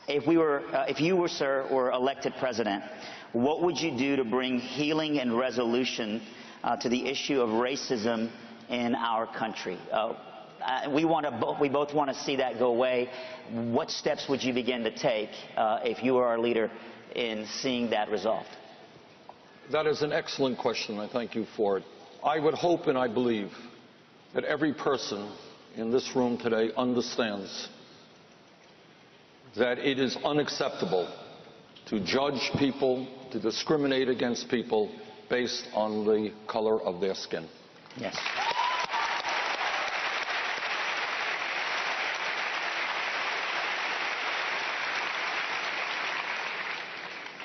if you were, sir, were elected president, what would you do to bring healing and resolution to the issue of racism in our country? We both want to see that go away. What steps would you begin to take if you were our leader in seeing that resolved? That is an excellent question. I thank you for it. I would hope and I believe that every person in this room today understands that it is unacceptable to judge people, to discriminate against people based on the color of their skin. Yes.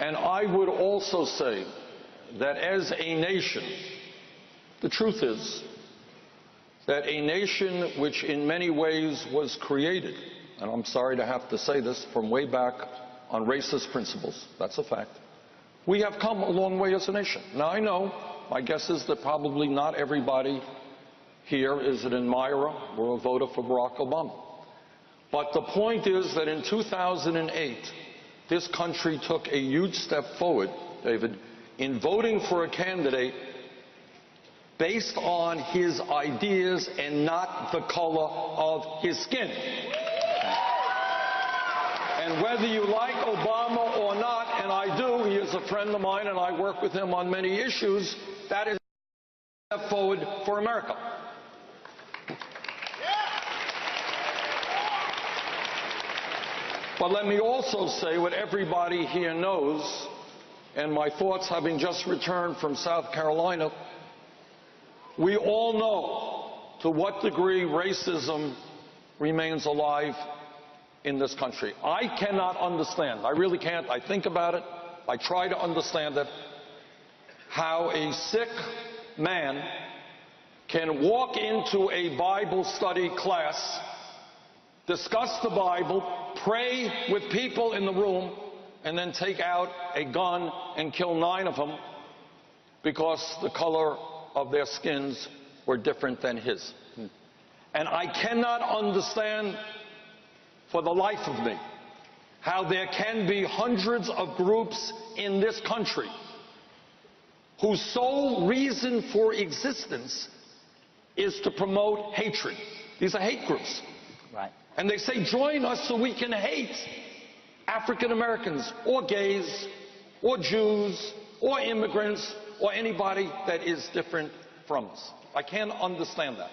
And I would also say that as a nation, the truth is that a nation which in many ways was created, and I'm sorry to have to say this, from way back on racist principles, that's a fact, we have come a long way as a nation. Now I know, my guess is that probably not everybody here is an admirer or a voter for Barack Obama. But the point is that in 2008, this country took a huge step forward, David, in voting for a candidate based on his ideas and not the color of his skin. And whether you like Obama or not, and I do, he is a friend of mine and I work with him on many issues, that is a step forward for America. But let me also say what everybody here knows, and my thoughts having just returned from South Carolina, we all know to what degree racism remains alive in this country. I cannot understand, I really can't, I think about it, I try to understand it, how a sick man can walk into a Bible study class, discuss the Bible, pray with people in the room, and then take out a gun and kill 9 of them because the color of their skins were different than his. And I cannot understand for the life of me how there can be hundreds of groups in this country whose sole reason for existence is to promote hatred. These are hate groups. Right. And they say, join us so we can hate African Americans or gays or Jews or immigrants or anybody that is different from us. I can't understand that.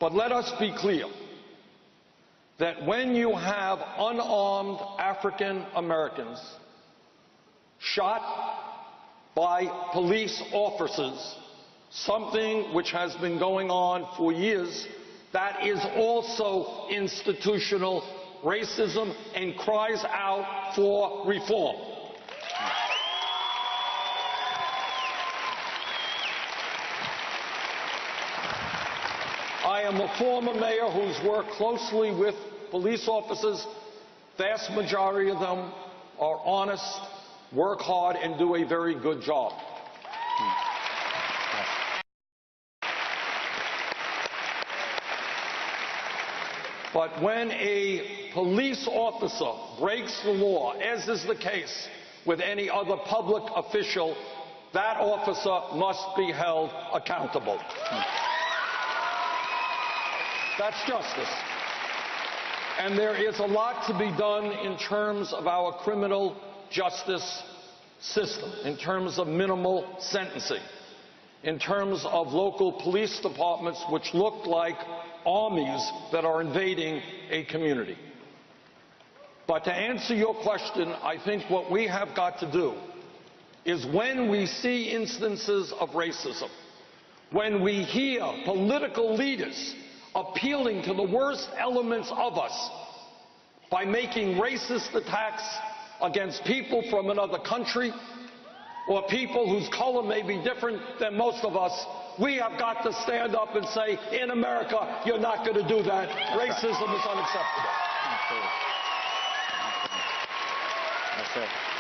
But let us be clear that when you have unarmed African Americans shot by police officers, something which has been going on for years, that is also institutional racism and cries out for reform. I am a former mayor who's worked closely with police officers. Vast majority of them are honest, work hard, and do a very good job. But when a police officer breaks the law, as is the case with any other public official, that officer must be held accountable. That's justice. And there is a lot to be done in terms of our criminal justice system, in terms of minimal sentencing, in terms of local police departments which look like armies that are invading a community. But to answer your question, I think what we have got to do is when we see instances of racism, when we hear political leaders appealing to the worst elements of us by making racist attacks against people from another country or people whose color may be different than most of us, we have got to stand up and say, in America, you're not going to do that. Racism is unacceptable. That's it.